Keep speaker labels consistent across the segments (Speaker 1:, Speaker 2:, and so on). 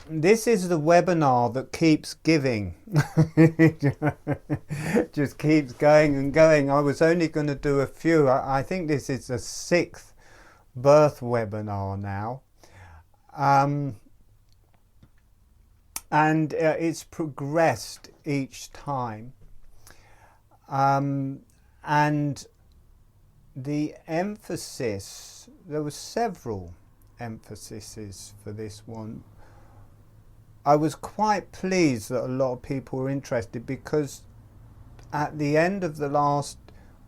Speaker 1: this is the webinar that keeps giving. Just keeps going and going. I was only going to do a few. I think this is the 6th birth webinar now. And it's progressed each time. And the emphasis, there were several emphases for this one. I was quite pleased that a lot of people were interested, because at the end of the last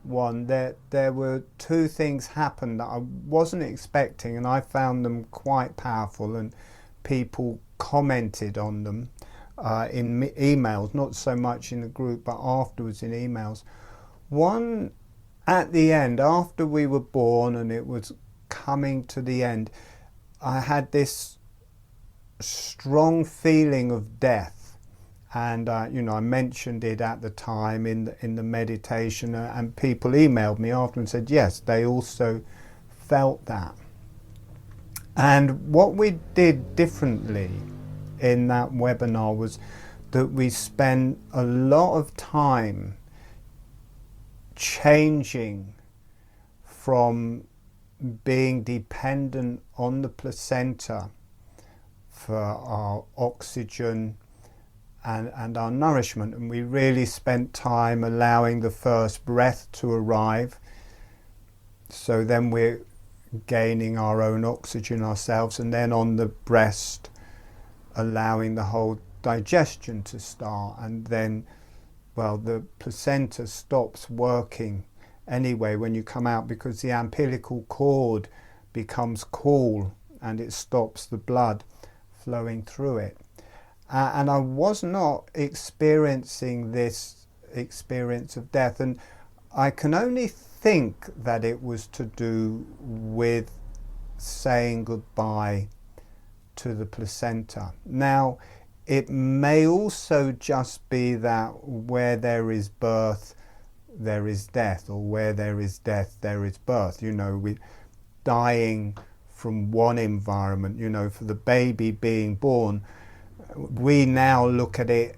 Speaker 1: one there were 2 things happened that I wasn't expecting, and I found them quite powerful, and people commented on them in emails, not so much in the group but afterwards in emails. One, at the end, after we were born and it was coming to the end, I had this strong feeling of death, and I mentioned it at the time in the meditation, and people emailed me after and said yes, they also felt that. And what we did differently in that webinar was that we spent a lot of time changing from being dependent on the placenta for our oxygen and our nourishment, and we really spent time allowing the first breath to arrive, so then we're gaining our own oxygen ourselves, and then on the breast allowing the whole digestion to start, and then, well, the placenta stops working anyway when you come out, because the umbilical cord becomes cool and it stops the blood flowing through it. And I was not experiencing this experience of death, and I can only think that it was to do with saying goodbye to the placenta. Now, it may also just be that where there is birth, there is death, or where there is death, there is birth. We're dying from one environment. For the baby being born, we now look at it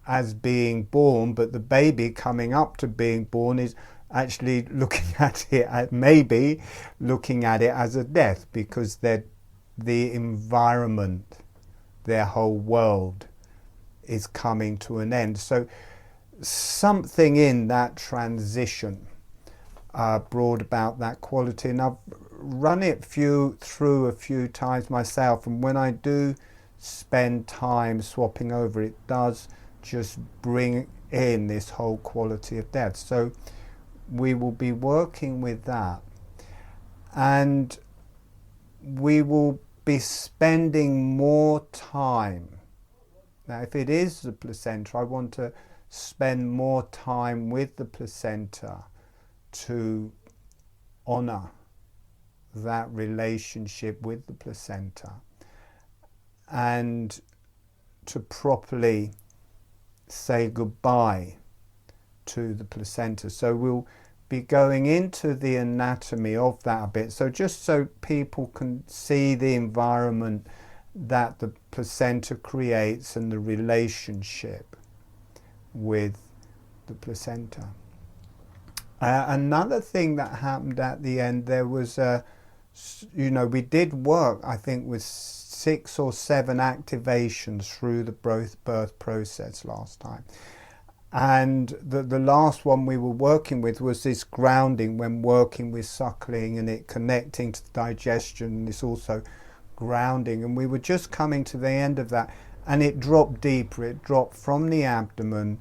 Speaker 1: as being born, but the baby coming up to being born is actually looking at it, maybe looking at it as a death, because the environment, their whole world is coming to an end. So something in that transition brought about that quality, and I've run it through a few times myself, and when I do spend time swapping over, it does just bring in this whole quality of death. So we will be working with that, and we will be spending more time. Now, if it is the placenta, I want to spend more time with the placenta to honor that relationship with the placenta, and to properly say goodbye to the placenta. So we'll be going into the anatomy of that a bit, so just so people can see the environment that the placenta creates and the relationship with the placenta. Another thing that happened at the end, there was we did work, I think, with 6 or 7 activations through the birth process last time. And the last one we were working with was this grounding, when working with suckling and it connecting to the digestion, and it's also grounding. And we were just coming to the end of that, and it dropped deeper. It dropped from the abdomen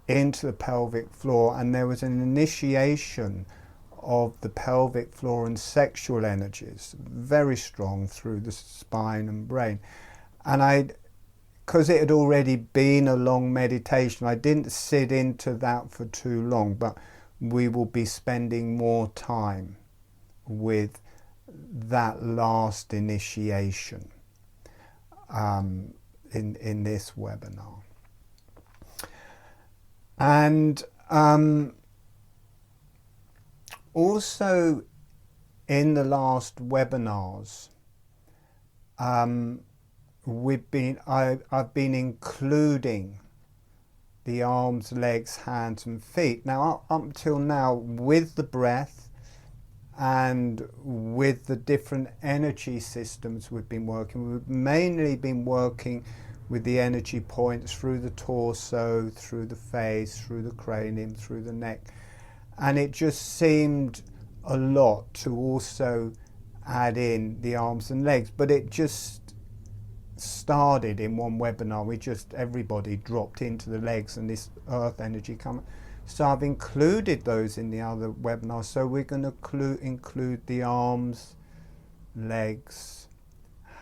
Speaker 1: into the pelvic floor, and there was an initiation of the pelvic floor and sexual energies, very strong through the spine and brain. And because it had already been a long meditation, I didn't sit into that for too long, but we will be spending more time with that last initiation in this webinar. And also in the last webinars, I've been including the arms, legs, hands and feet. Now up until now, with the breath and with the different energy systems we've mainly been working with the energy points through the torso, through the face, through the cranium, through the neck. And it just seemed a lot to also add in the arms and legs, but it just started in one webinar. Everybody dropped into the legs and this earth energy come. So I've included those in the other webinars. So we're going to include the arms, legs,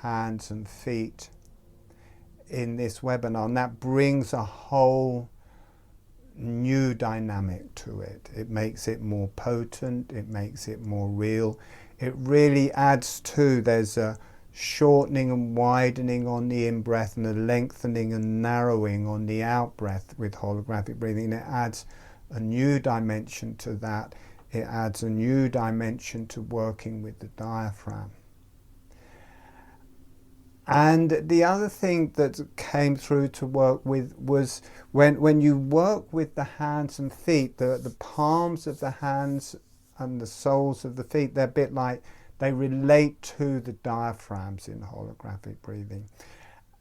Speaker 1: hands and feet in this webinar, and that brings a whole new dynamic to it. It makes it more potent, it makes it more real. It really adds to, there's a shortening and widening on the in-breath and a lengthening and narrowing on the out-breath with holographic breathing. It adds a new dimension to that. It adds a new dimension to working with the diaphragm. And the other thing that came through to work with was when you work with the hands and feet, the palms of the hands and the soles of the feet, they're a bit like, they relate to the diaphragms in holographic breathing.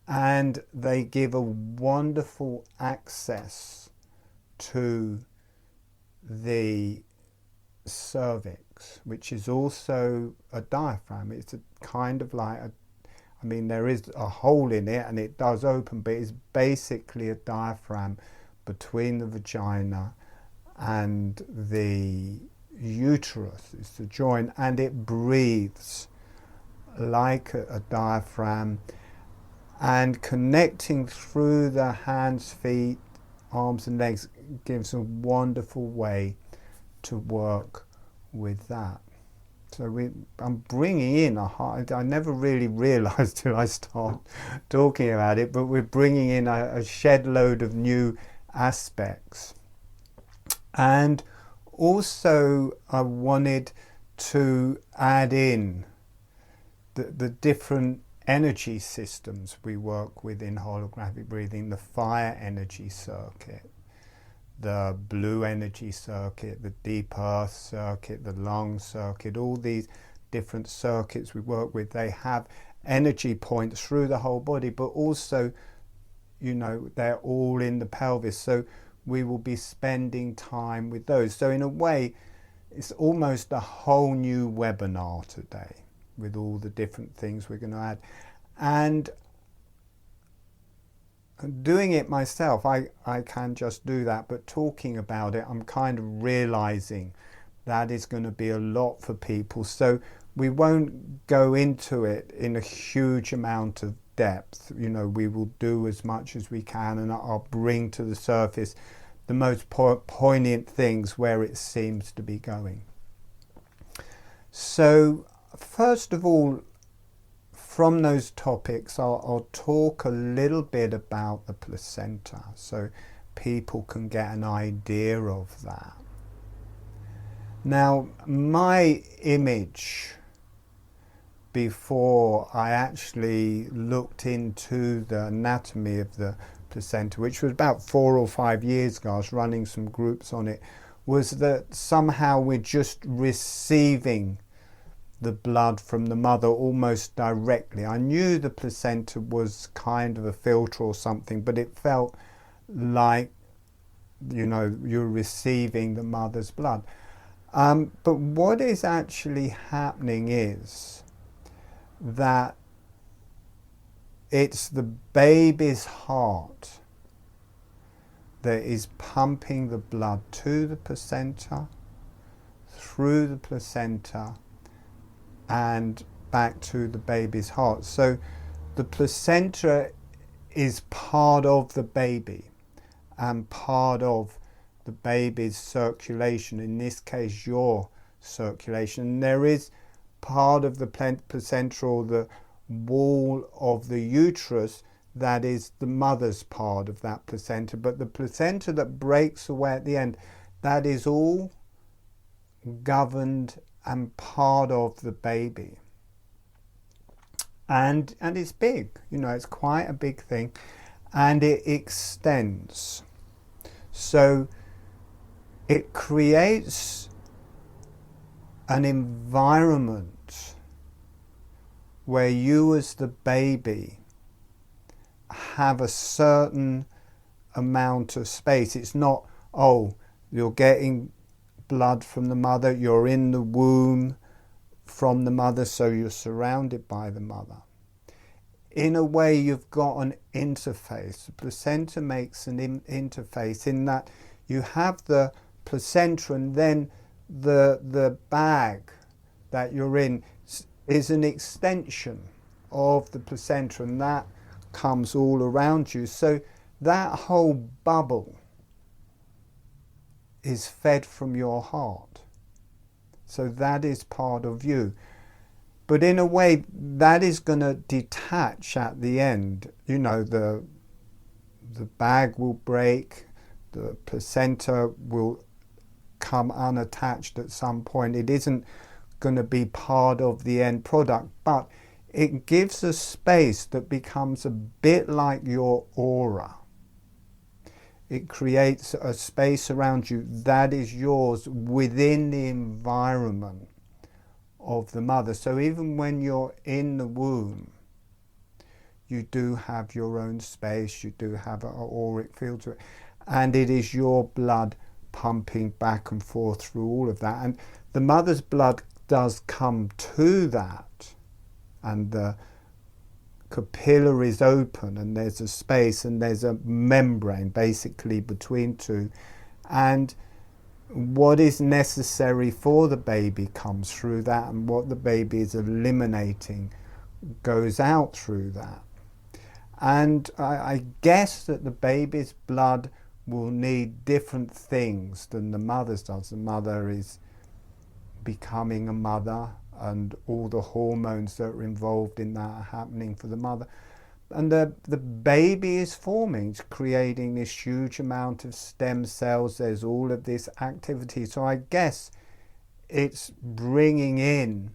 Speaker 1: And they give a wonderful access to the cervix, which is also a diaphragm. It's a kind of like there is a hole in it and it does open, but it's basically a diaphragm between the vagina and the uterus. It's the joint, and it breathes like a diaphragm, and connecting through the hands, feet, arms and legs gives a wonderful way to work with that. So I'm bringing in I never really realized till I start talking about it, but we're bringing in a shed load of new aspects. And also I wanted to add in the different energy systems we work with in holographic breathing: the fire energy circuit, the blue energy circuit, the deep earth circuit, the lung circuit. All these different circuits we work with, they have energy points through the whole body, but also, they're all in the pelvis. So we will be spending time with those. So in a way, it's almost a whole new webinar today with all the different things we're going to add. And doing it myself, I can just do that, but talking about it, I'm kind of realizing that is going to be a lot for people. So we won't go into it in a huge amount of depth. We will do as much as we can, and I'll bring to the surface the most poignant things where it seems to be going. So first of all, from those topics, I'll talk a little bit about the placenta so people can get an idea of that. Now, my image before I actually looked into the anatomy of the placenta, which was about 4 or 5 years ago, I was running some groups on it, was that somehow we're just receiving the blood from the mother almost directly. I knew the placenta was kind of a filter or something, but it felt like, you're receiving the mother's blood. But what is actually happening is that it's the baby's heart that is pumping the blood to the placenta, through the placenta, and back to the baby's heart. So the placenta is part of the baby and part of the baby's circulation, in this case your circulation. And there is part of the placenta, or the wall of the uterus, that is the mother's part of that placenta, but the placenta that breaks away at the end, that is all governed and part of the baby. and it's big, you know, it's quite a big thing, and it extends. So it creates an environment where you as the baby have a certain amount of space. It's not, oh, you're getting blood from the mother, you're in the womb from the mother, so you're surrounded by the mother. In a way, you've got an interface. The placenta makes an interface in that you have the placenta, and then the bag that you're in is an extension of the placenta, and that comes all around you. So that whole bubble is fed from your heart. So that is part of you. But in a way, that is going to detach at the end. You know, the bag will break, the placenta will come unattached at some point. It isn't going to be part of the end product, but it gives a space that becomes a bit like your aura. It creates a space around you that is yours within the environment of the mother. So even when you're in the womb, you do have your own space, you do have an auric field to it, and it is your blood pumping back and forth through all of that. And the mother's blood does come to that, and the capillaries open, and there's a space, and there's a membrane basically between two, and what is necessary for the baby comes through that, and what the baby is eliminating goes out through that. And I guess that the baby's blood will need different things than the mother's does. The mother is becoming a mother, and all the hormones that are involved in that are happening for the mother. And the baby is forming, it's creating this huge amount of stem cells. There's all of this activity. So I guess it's bringing in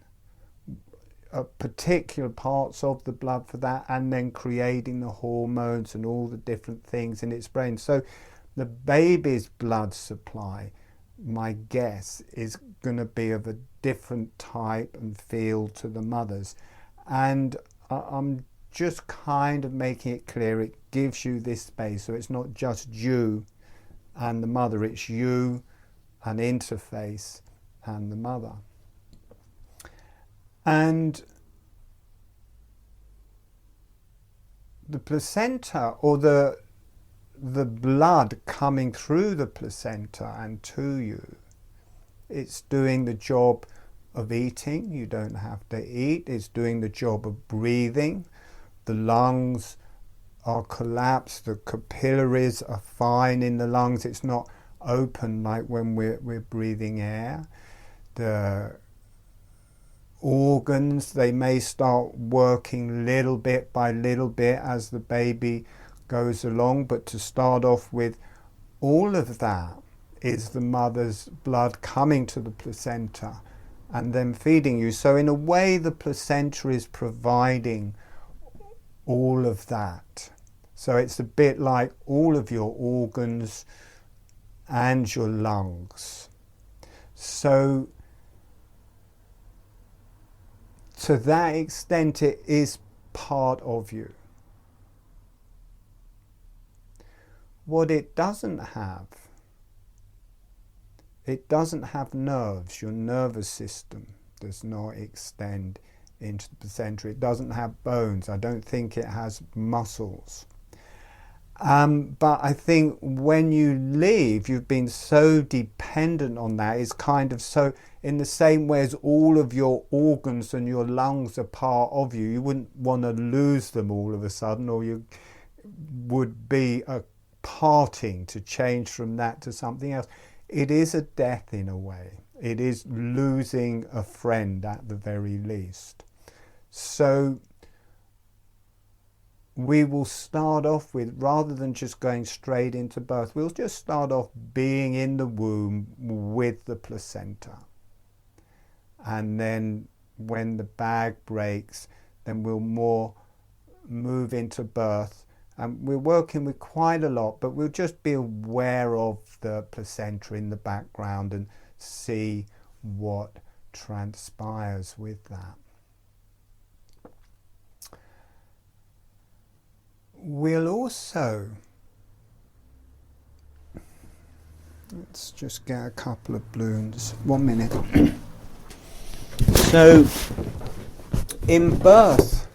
Speaker 1: particular parts of the blood for that, and then creating the hormones and all the different things in its brain. So the baby's blood supply, my guess, is going to be of a different type and feel to the mother's. And I'm just kind of making it clear, it gives you this space. So it's not just you and the mother, it's you, an interface, and the mother. And the placenta, or the blood coming through the placenta and to you, it's doing the job of eating. You don't have to eat. It's doing the job of breathing. The lungs are collapsed. The capillaries are fine in the lungs. It's not open like when we're breathing air. The organs, they may start working little bit by little bit as the baby goes along, but to start off with, all of that is the mother's blood coming to the placenta and then feeding you. So in a way, the placenta is providing all of that. So it's a bit like all of your organs and your lungs. So to that extent, it is part of you. What it doesn't have nerves. Your nervous system does not extend into the placenta. It doesn't have bones. I don't think it has muscles. But I think when you leave, you've been so dependent on that. It's kind of so, in the same way as all of your organs and your lungs are part of you, you wouldn't want to lose them all of a sudden, or you would be a parting to change from that to something else. It is a death in a way. It is losing a friend at the very least. So we will start off with, rather than just going straight into birth, we'll just start off being in the womb with the placenta. And then when the bag breaks, then we'll more move into birth. And we're working with quite a lot, but we'll just be aware of the placenta in the background and see what transpires with that. We'll also, let's just get a couple of balloons. 1 minute. So, in birth,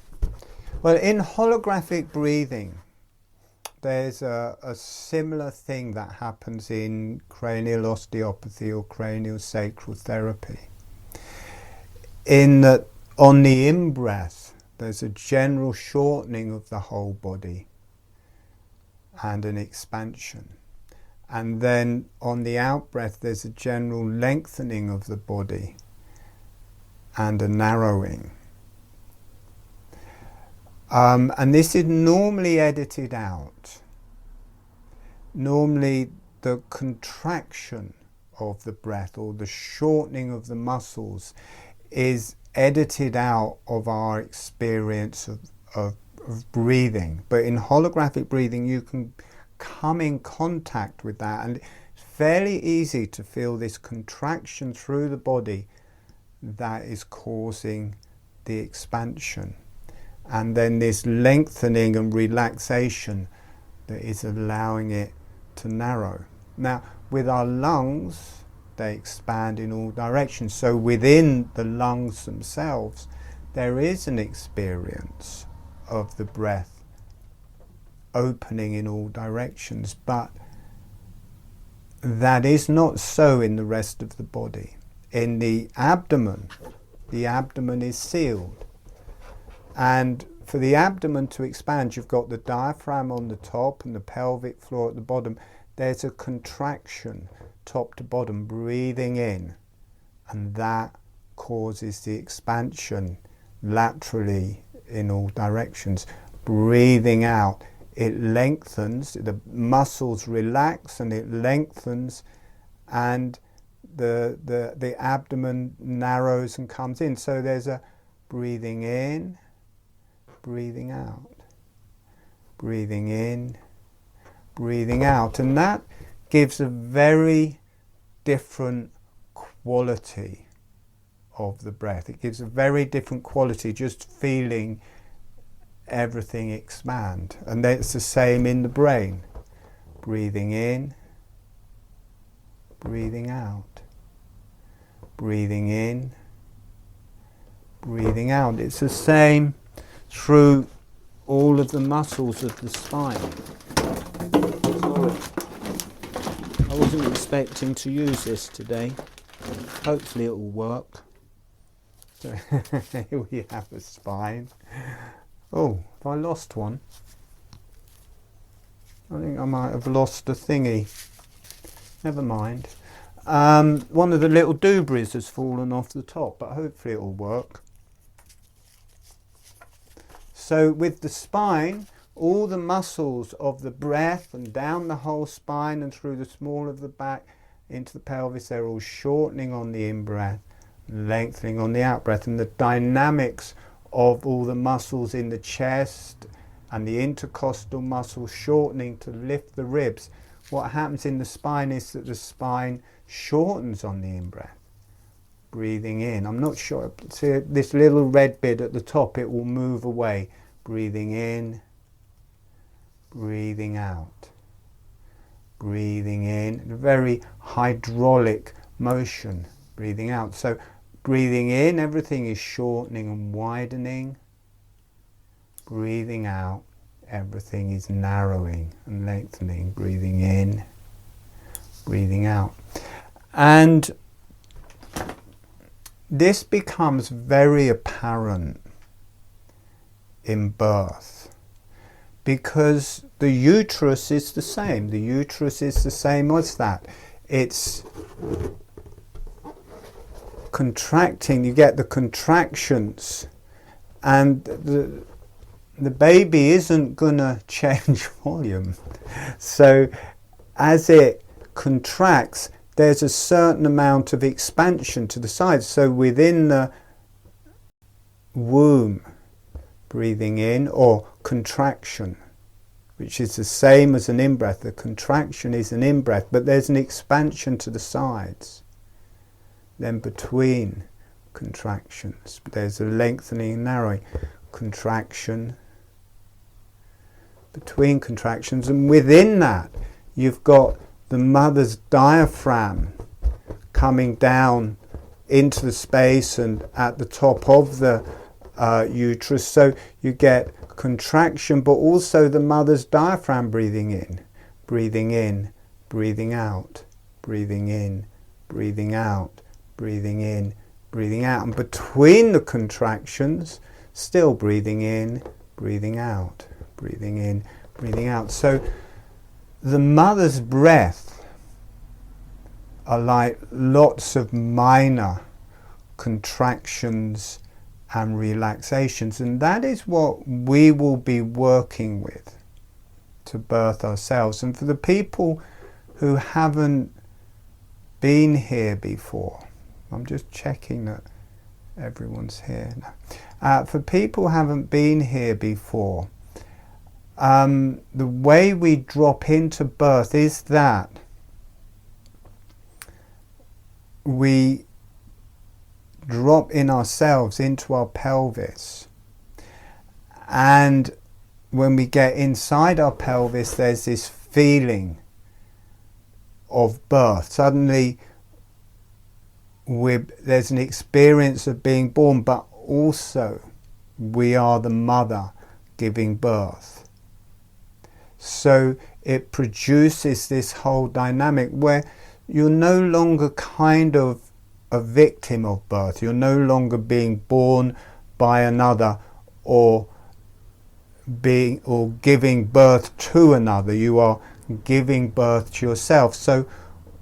Speaker 1: well, in holographic breathing, there's a similar thing that happens in cranial osteopathy or cranial sacral therapy. In that, on the in-breath, there's a general shortening of the whole body and an expansion. And then on the out-breath, there's a general lengthening of the body and a narrowing. And this is normally edited out. Normally the contraction of the breath or the shortening of the muscles is edited out of our experience of breathing. But in holographic breathing you can come in contact with that, and it's fairly easy to feel this contraction through the body that is causing the expansion. And then this lengthening and relaxation that is allowing it to narrow. Now, with our lungs, they expand in all directions. So within the lungs themselves, there is an experience of the breath opening in all directions. But that is not so in the rest of the body. In the abdomen is sealed. And for the abdomen to expand, you've got the diaphragm on the top and the pelvic floor at the bottom. There's a contraction, top to bottom, breathing in. And that causes the expansion laterally in all directions. Breathing out, it lengthens, the muscles relax and it lengthens, and the abdomen narrows and comes in. So there's a breathing in, breathing out, breathing in, breathing out, and that gives a very different quality of the breath. It gives a very different quality just feeling everything expand. And then it's the same in the brain. Breathing in, breathing out, breathing in, breathing out. It's the same through all of the muscles of the spine. Sorry, I wasn't expecting to use this today. Hopefully it will work. So here we have the spine. Oh, have I lost one? I think I might have lost a thingy. Never mind. One of the little dooblies has fallen off the top, but hopefully it will work. So with the spine, all the muscles of the breath and down the whole spine and through the small of the back into the pelvis, they're all shortening on the in-breath, lengthening on the out-breath, and the dynamics of all the muscles in the chest and the intercostal muscles shortening to lift the ribs. What happens in the spine is that the spine shortens on the in-breath. Breathing in. I'm not sure. See this little red bit at the top, it will move away. Breathing in, breathing out. Breathing in. A very hydraulic motion. Breathing out. So breathing in, everything is shortening and widening. Breathing out, everything is narrowing and lengthening. Breathing in, breathing out. And this becomes very apparent in birth because the uterus is the same. The uterus is the same as that. It's contracting, you get the contractions, and the baby isn't going to change volume. So as it contracts, there's a certain amount of expansion to the sides. So within the womb, breathing in, or contraction, which is the same as an in-breath. The contraction is an in-breath, but there's an expansion to the sides. Then between contractions, there's a lengthening and narrowing. Contraction, between contractions, and within that you've got the mother's diaphragm coming down into the space and at the top of the uterus. So you get contraction, but also the mother's diaphragm breathing in, breathing out, breathing in, breathing out, breathing in, breathing out. And between the contractions, still breathing in, breathing out, breathing in, breathing out. So the mother's breath are like lots of minor contractions and relaxations, and that is what we will be working with to birth ourselves. And for the people who haven't been here before, I'm just checking that everyone's here now. For people who haven't been here before, the way we drop into birth is that we drop in ourselves into our pelvis, and when we get inside our pelvis, there's this feeling of birth. Suddenly there's an experience of being born, but also we are the mother giving birth. So it produces this whole dynamic where you're no longer kind of a victim of birth. You're no longer being born by another or giving birth to another. You are giving birth to yourself. So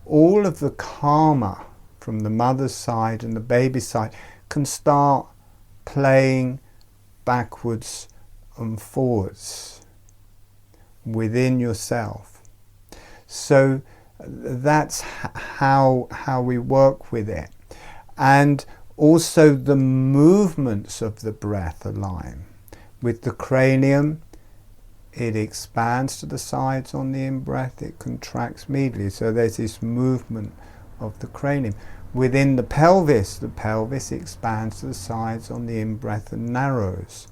Speaker 1: all of the karma from the mother's side and the baby's side can start playing backwards and forwards within yourself. So that's how we work with it. And also the movements of the breath align. With the cranium, it expands to the sides on the in-breath, it contracts medially. So there's this movement of the cranium. Within the pelvis expands to the sides on the in-breath and narrows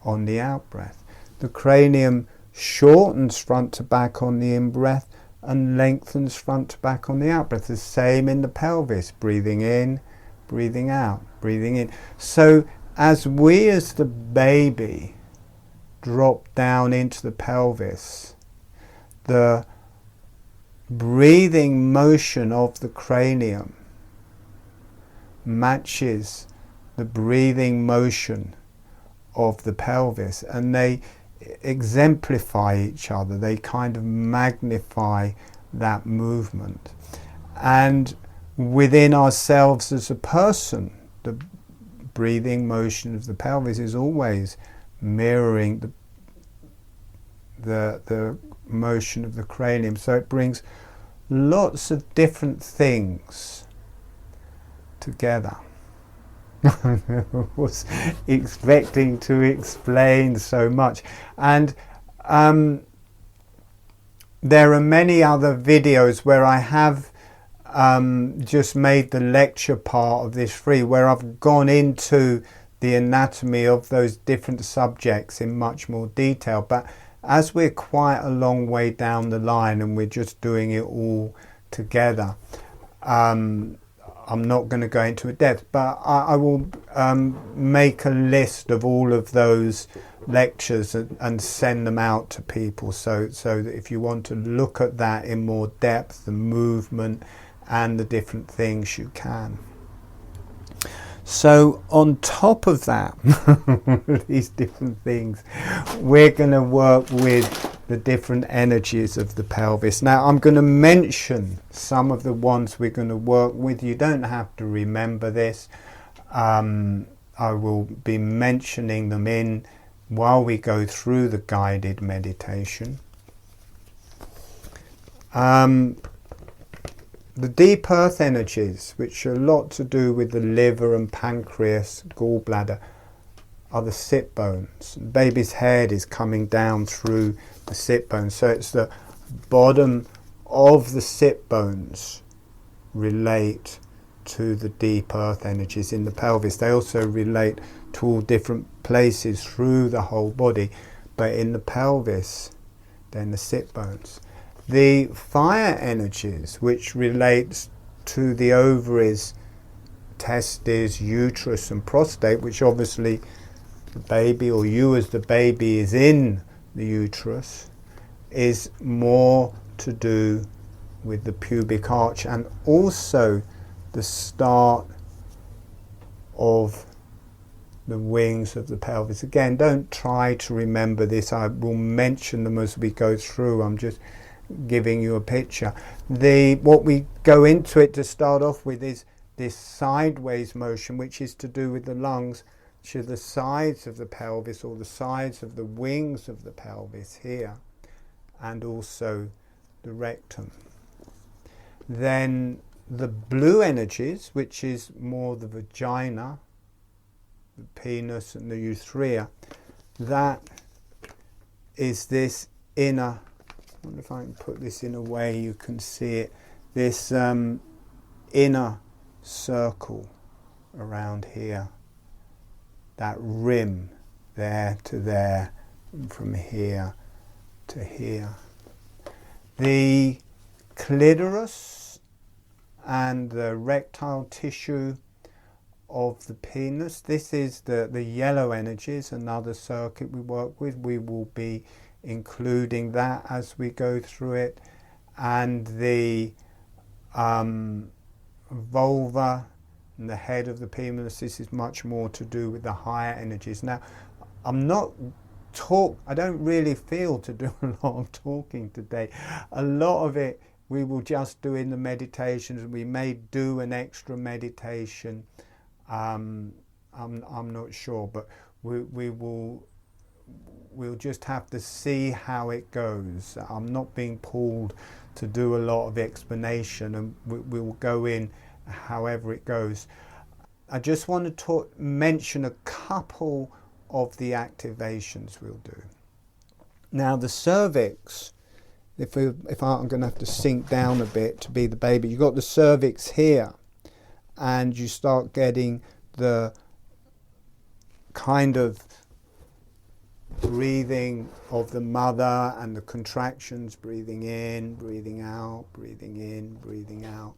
Speaker 1: on the out-breath. The cranium shortens front to back on the in-breath and lengthens front to back on the out-breath. The same in the pelvis, breathing in, breathing out, breathing in. So as the baby drop down into the pelvis, the breathing motion of the cranium matches the breathing motion of the pelvis, and they exemplify each other. They kind of magnify that movement. And within ourselves as a person, the breathing motion of the pelvis is always mirroring the motion of the cranium. So it brings lots of different things together. I was expecting to explain so much, and there are many other videos where I have just made the lecture part of this free, where I've gone into the anatomy of those different subjects in much more detail. But as we're quite a long way down the line and we're just doing it all together, I'm not going to go into it depth, but I will make a list of all of those lectures and send them out to people, so that if you want to look at that in more depth, the movement and the different things, you can. So on top of that, these different things, we're going to work with the different energies of the pelvis. Now I'm going to mention some of the ones we're going to work with. You don't have to remember this. I will be mentioning them while we go through the guided meditation. The deep earth energies, which are a lot to do with the liver and pancreas, gallbladder, are the sit bones. The baby's head is coming down through the sit bones. So it's the bottom of the sit bones relate to the deep earth energies in the pelvis. They also relate to all different places through the whole body, but in the pelvis, then the sit bones. The fire energies, which relates to the ovaries, testes, uterus and prostate, which obviously the baby, or you as the baby, is in the uterus, is more to do with the pubic arch and also the start of the wings of the pelvis. Again, don't try to remember this. I will mention them as we go through. I'm just giving you a picture. What we go into it to start off with is this sideways motion, which is to do with the lungs, which are the sides of the pelvis, or the sides of the wings of the pelvis here, and also the rectum. Then the blue energies, which is more the vagina, the penis and the urethra, that is this inner, I wonder if I can put this in a way you can see it, this inner circle around here, that rim there to there, and from here to here. The clitoris and the erectile tissue of the penis, this is the yellow energies, another circuit we work with. We will be including that as we go through it. And the vulva and the head of the penis, this is much more to do with the higher energies. Now, I don't really feel to do a lot of talking today. A lot of it we will just do in the meditations. We may do an extra meditation. I'm not sure, but we'll just have to see how it goes. I'm not being pulled to do a lot of explanation, and we'll go in however it goes. I just want to mention a couple of the activations we'll do. Now the cervix, if I'm going to have to sink down a bit to be the baby, you've got the cervix here, and you start getting the kind of breathing of the mother and the contractions, breathing in, breathing out, breathing in, breathing out.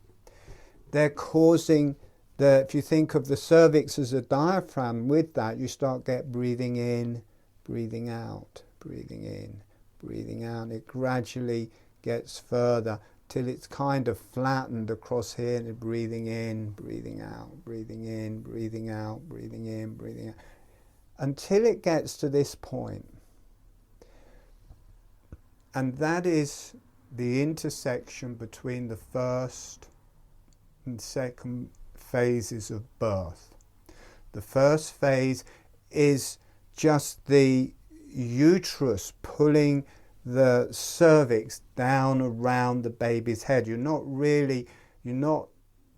Speaker 1: They're causing if you think of the cervix as a diaphragm, with that you start breathing in, breathing out, breathing in, breathing out. It gradually gets further till it's kind of flattened across here, and breathing in, breathing out, breathing in, breathing out, breathing in, breathing out, until it gets to this point. And that is the intersection between the first and second phases of birth. The first phase is just the uterus pulling the cervix down around the baby's head. You're not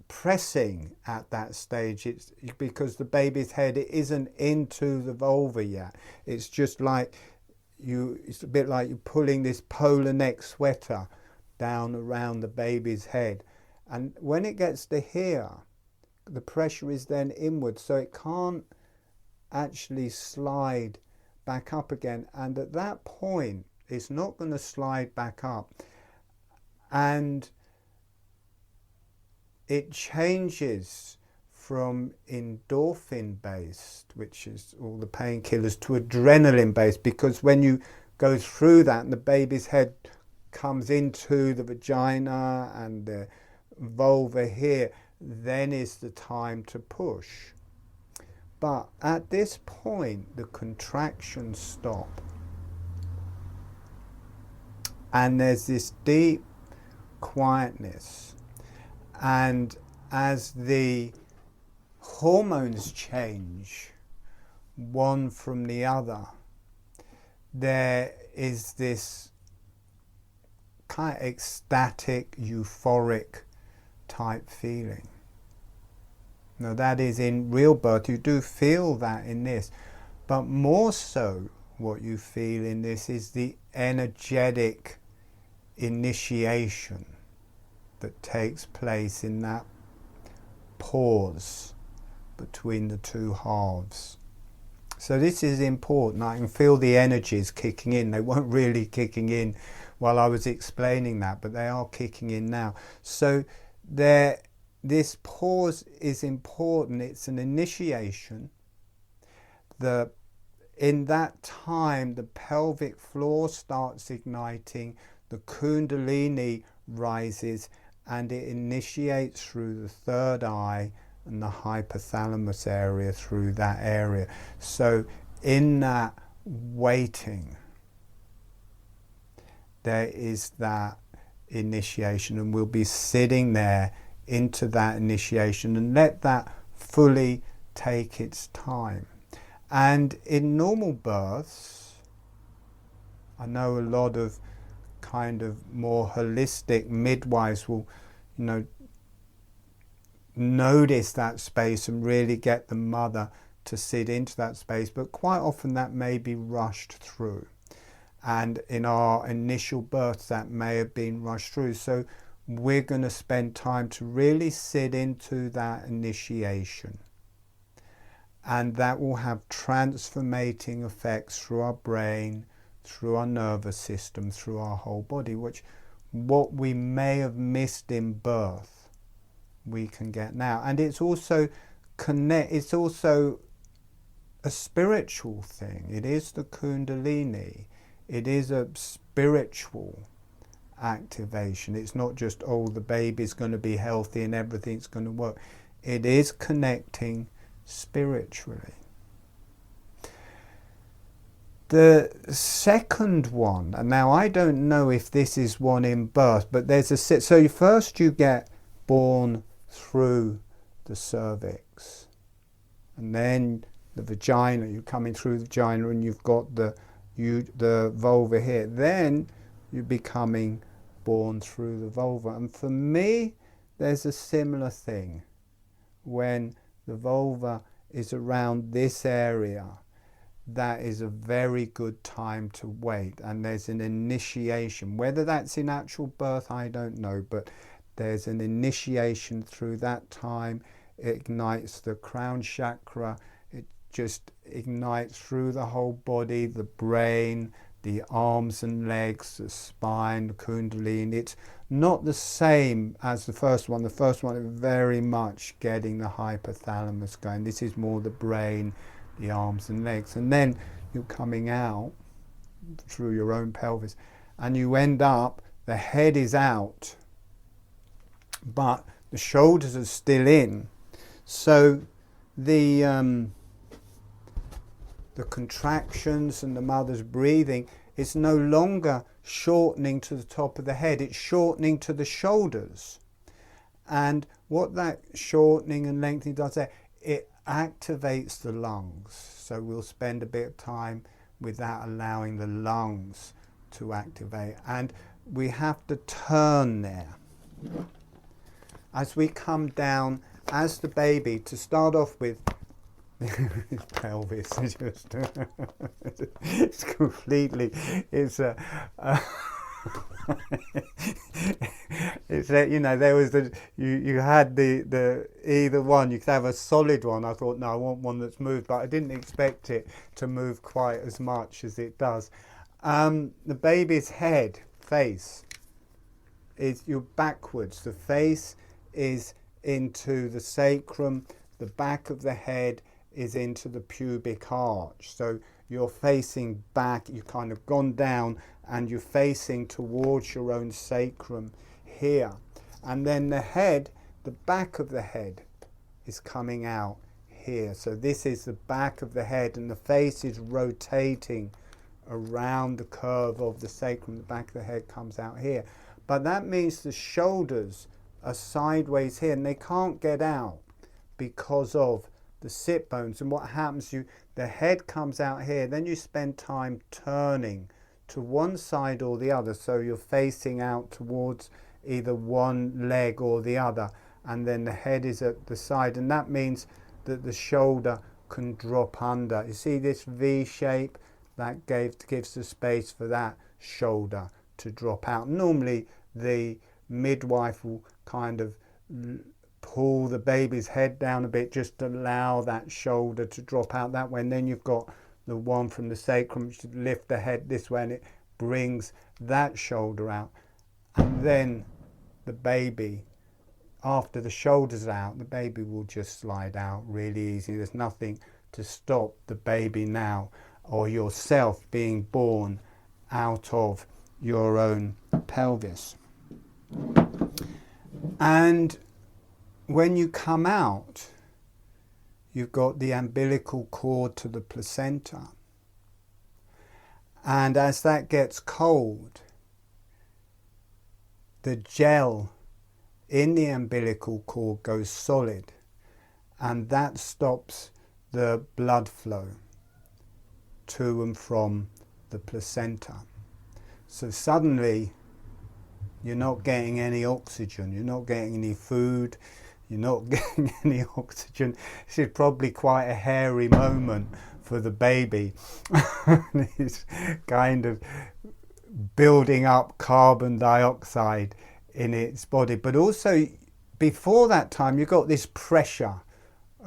Speaker 1: pressing at that stage. It's because the baby's head isn't into the vulva yet. It's just like it's a bit like you're pulling this polar neck sweater down around the baby's head. And when it gets to here, the pressure is then inward, so it can't actually slide back up again. And at that point, it's not going to slide back up. And it changes from endorphin based, which is all the painkillers, to adrenaline based, because when you go through that and the baby's head comes into the vagina and the vulva here, then is the time to push. But at this point, the contractions stop. And there's this deep quietness. And as the hormones change one from the other, there is this kind of ecstatic, euphoric type feeling. Now that is in real birth. You do feel that in this, But more so, what you feel in this is the energetic initiation that takes place in that pause between the two halves. So this is important. I can feel the energies kicking in. They weren't really kicking in while I was explaining that, but they are kicking in now. So this pause is important. It's an initiation. In that time, the pelvic floor starts igniting, the kundalini rises, and it initiates through the third eye and the hypothalamus area, through that area. So in that waiting, there is that initiation, and we'll be sitting there into that initiation and let that fully take its time. And in normal births, I know a lot of kind of more holistic midwives will, notice that space and really get the mother to sit into that space, but quite often that may be rushed through. And in our initial births, that may have been rushed through. So we're going to spend time to really sit into that initiation. And that will have transformating effects through our brain, through our nervous system, through our whole body, what we may have missed in birth, we can get now. And it's also it's also a spiritual thing. It is the kundalini. It is a spiritual activation. It's not just, the baby's going to be healthy and everything's going to work. It is connecting spiritually. The second one, and now I don't know if this is one in birth, but there's so first you get born through the cervix, and then the vagina, you're coming through the vagina, and you've got the vulva here. Then you're becoming born through the vulva. And for me, there's a similar thing. When the vulva is around this area, that is a very good time to wait. And there's an initiation. Whether that's in actual birth, I don't know, but there's an initiation through that time. It ignites the crown chakra. It just ignites through the whole body, the brain, the arms and legs, the spine, the kundalini. It's not the same as the first one. The first one is very much getting the hypothalamus going. This is more the brain, the arms and legs. And then you're coming out through your own pelvis, and you end up, the head is out, but the shoulders are still in. So the contractions and the mother's breathing is no longer shortening to the top of the head, it's shortening to the shoulders. And what that shortening and lengthening does there, it activates the lungs. So we'll spend a bit of time with that, allowing the lungs to activate. And we have to turn there. As we come down, as the baby, to start off with, pelvis is just it's completely, it's a it's that, there was you had the either one, you could have a solid one. I thought, no, I want one that's moved, but I didn't expect it to move quite as much as it does. The baby's face is, you're backwards. The face is into the sacrum, the back of the head is into the pubic arch. So you're facing back, you've kind of gone down and you're facing towards your own sacrum here. And then the head, the back of the head is coming out here. So this is the back of the head, and the face is rotating around the curve of the sacrum. The back of the head comes out here. But that means the shoulders are sideways here, and they can't get out because of the sit bones. And what happens, the head comes out here, then you spend time turning to one side or the other, so you're facing out towards either one leg or the other, and then the head is at the side, and that means that the shoulder can drop under. You see this V shape? That gives the space for that shoulder to drop out. Normally the midwife will kind of pull the baby's head down a bit just to allow that shoulder to drop out that way, and then you've got the one from the sacrum which lift the head this way and it brings that shoulder out. And then the baby, after the shoulder's out, the baby will just slide out really easy. There's nothing to stop the baby now or yourself being born out of your own pelvis. And when you come out, you've got the umbilical cord to the placenta. And as that gets cold, the gel in the umbilical cord goes solid, and that stops the blood flow to and from the placenta. So suddenly you're not getting any oxygen, you're not getting any food, you're not getting any oxygen. This is probably quite a hairy moment for the baby. He's kind of building up carbon dioxide in its body. But also before that time, you've got this pressure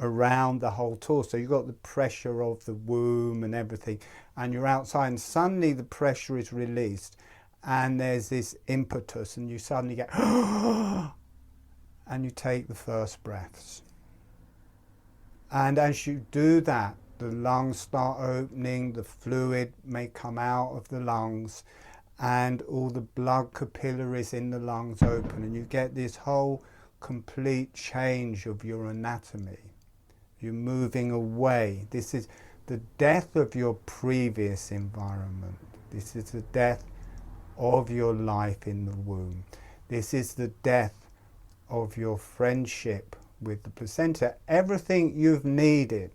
Speaker 1: around the whole torso. You've got the pressure of the womb and everything, and you're outside, and suddenly the pressure is released and there's this impetus, and you suddenly get and you take the first breaths. And as you do that, the lungs start opening, the fluid may come out of the lungs, and all the blood capillaries in the lungs open, and you get this whole complete change of your anatomy. You're moving away. This is the death of your previous environment. This is the death of your life in the womb. This is the death of your friendship with the placenta. Everything you've needed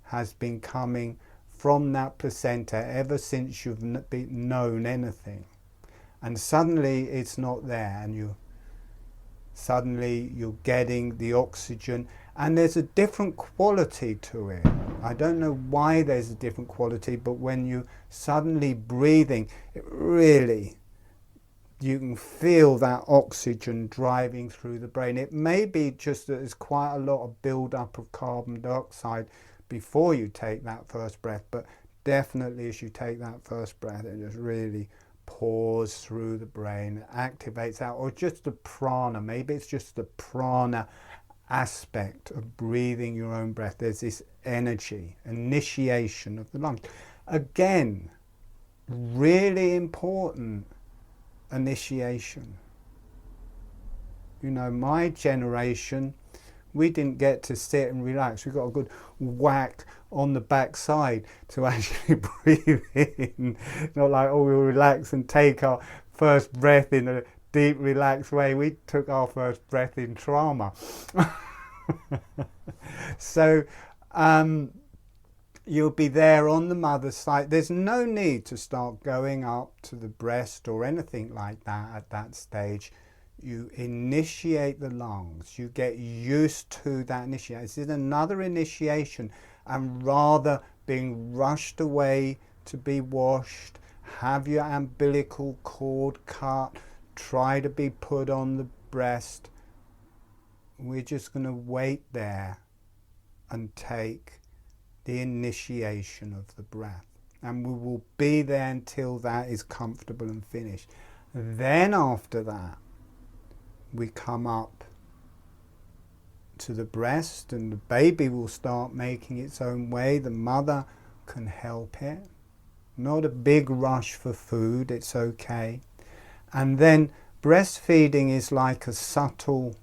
Speaker 1: has been coming from that placenta ever since you've known anything. And suddenly it's not there, and suddenly you're getting the oxygen, and there's a different quality to it. I don't know why there's a different quality, but when you suddenly breathing, it really, you can feel that oxygen driving through the brain. It may be just that there's quite a lot of build-up of carbon dioxide before you take that first breath, but definitely as you take that first breath, it just really pours through the brain, activates out, or just the prana. Maybe it's just the prana aspect of breathing your own breath. There's this energy, initiation of the lungs. Again, really important initiation. You know, my generation, we didn't get to sit and relax. We got a good whack on the backside to actually breathe in. Not like, oh, we'll relax and take our first breath in a deep, relaxed way. We took our first breath in trauma. So you'll be there on the mother's side. There's no need to start going up to the breast or anything like that at that stage. You initiate the lungs. You get used to that initiation. This is another initiation, and rather being rushed away to be washed, have your umbilical cord cut, try to be put on the breast, we're just going to wait there and take the initiation of the breath. And we will be there until that is comfortable and finished. Then after that, we come up to the breast, and the baby will start making its own way. The mother can help it. Not a big rush for food, it's okay. And then breastfeeding is like a subtle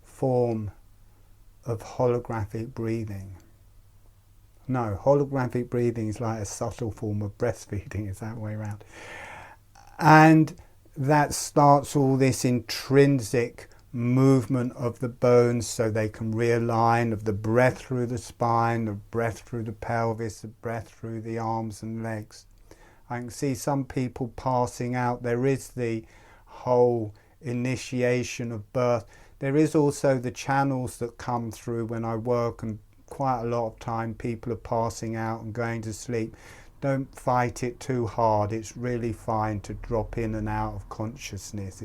Speaker 1: form of holographic breathing. No, holographic breathing is like a subtle form of breastfeeding, it's that way around. And that starts all this intrinsic movement of the bones so they can realign, of the breath through the spine, the breath through the pelvis, the breath through the arms and legs. I can see some people passing out. There is the whole initiation of birth. There is also the channels that come through when I work and quite a lot of time people are passing out and going to sleep. Don't fight it too hard. It's really fine to drop in and out of consciousness.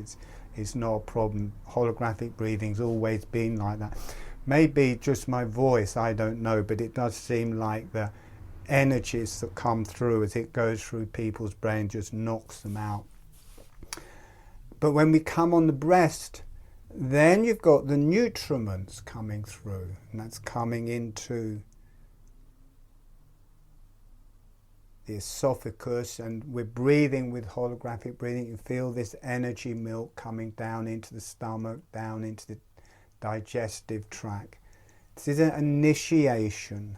Speaker 1: It's not a problem. Holographic breathing's always been like that. Maybe just my voice, I don't know, but it does seem like the energies that come through as it goes through people's brain just knocks them out. But when we come on the breast, then you've got the nutriments coming through, and that's coming into the esophagus, and we're breathing with holographic breathing. You feel this energy milk coming down into the stomach, down into the digestive tract. This is an initiation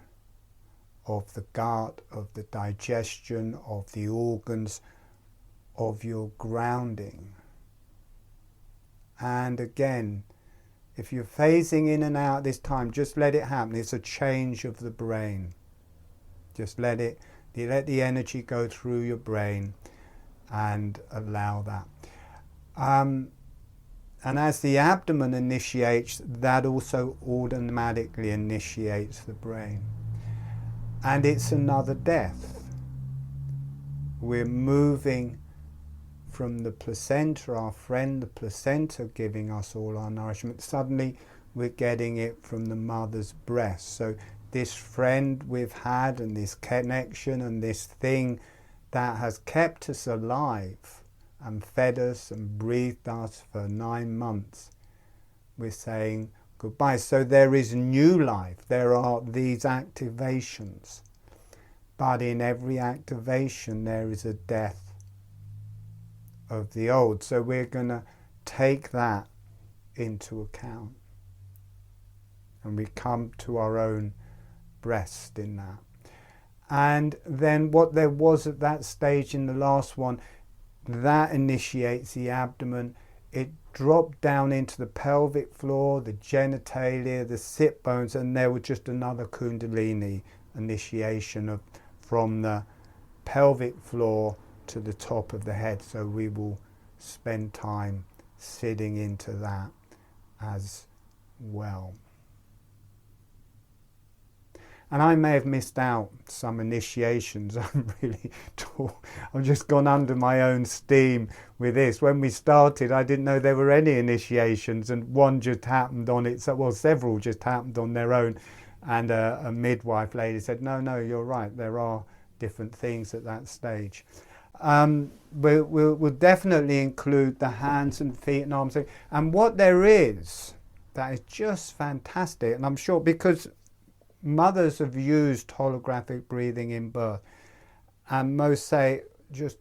Speaker 1: of the gut, of the digestion, of the organs, of your grounding. And again, if you're phasing in and out this time, just let it happen. It's a change of the brain. Just let the energy go through your brain and allow that. And as the abdomen initiates, that also automatically initiates the brain. And it's another death. We're moving from the placenta, our friend the placenta giving us all our nourishment. Suddenly we're getting it from the mother's breast. So this friend we've had and this connection and this thing that has kept us alive and fed us and breathed us for 9 months, we're saying goodbye. So there is new life. There are these activations. But in every activation there is a death of the old. So we're going to take that into account. And we come to our own breast in that. And then what there was at that stage in the last one, that initiates the abdomen. It dropped down into the pelvic floor, the genitalia, the sit bones, and there was just another kundalini initiation from the pelvic floor to the top of the head. So we will spend time sitting into that as well. And I may have missed out some initiations. I've just gone under my own steam with this. When we started, I didn't know there were any initiations, and one just happened on its, well, several just happened on their own. And a midwife lady said, no, you're right, there are different things at that stage. We'll definitely include the hands and feet and arms. And what there is, that is just fantastic. And I'm sure because mothers have used holographic breathing in birth, and most say just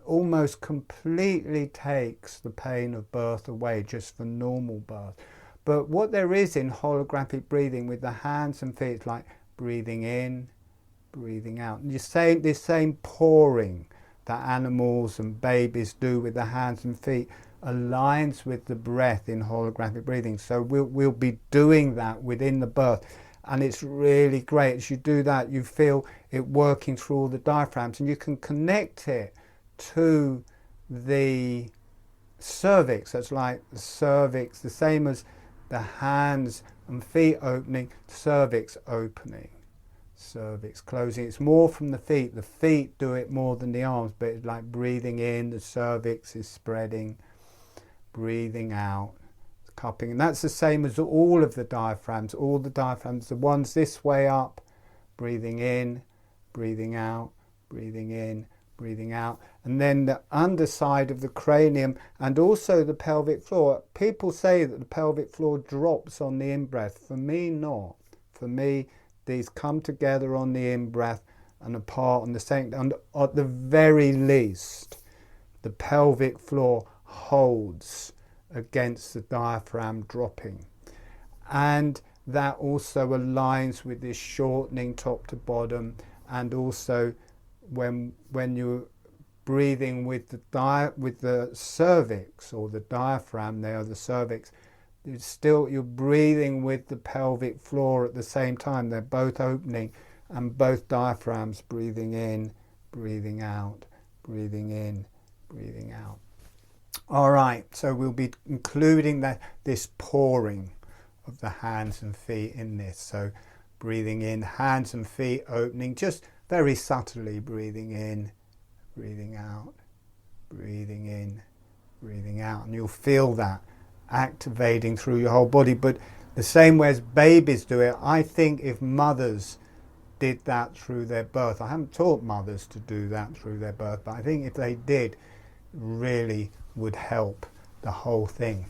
Speaker 1: almost completely takes the pain of birth away just for normal birth. But what there is in holographic breathing with the hands and feet, it's like breathing in, breathing out. And you say this same pouring that animals and babies do with the hands and feet aligns with the breath in holographic breathing. So we'll be doing that within the birth. And it's really great. As you do that, you feel it working through all the diaphragms, and you can connect it to the cervix. That's like the cervix, the same as the hands and feet opening, cervix opening, cervix closing. It's more from the feet. The feet do it more than the arms, but it's like breathing in, the cervix is spreading, breathing out, cupping. And that's the same as all of the diaphragms, the ones this way up, breathing in, breathing out, breathing in, breathing out. And then the underside of the cranium and also the pelvic floor. People say that the pelvic floor drops on the in-breath. For me, not. For me, these come together on the in-breath and apart on the second. And at the very least, the pelvic floor holds against the diaphragm dropping, and that also aligns with this shortening top to bottom. And also when you're breathing with the cervix or the diaphragm there, the cervix, you're breathing with the pelvic floor at the same time. They're both opening, and both diaphragms breathing in, breathing out, breathing in, breathing out. All right, so we'll be including this pouring of the hands and feet in this. So breathing in, hands and feet opening, just very subtly breathing in, breathing out, breathing in, breathing out. And you'll feel that activating through your whole body. But the same way as babies do it, I think if mothers did that through their birth, I haven't taught mothers to do that through their birth, but I think if they did, really would help the whole thing.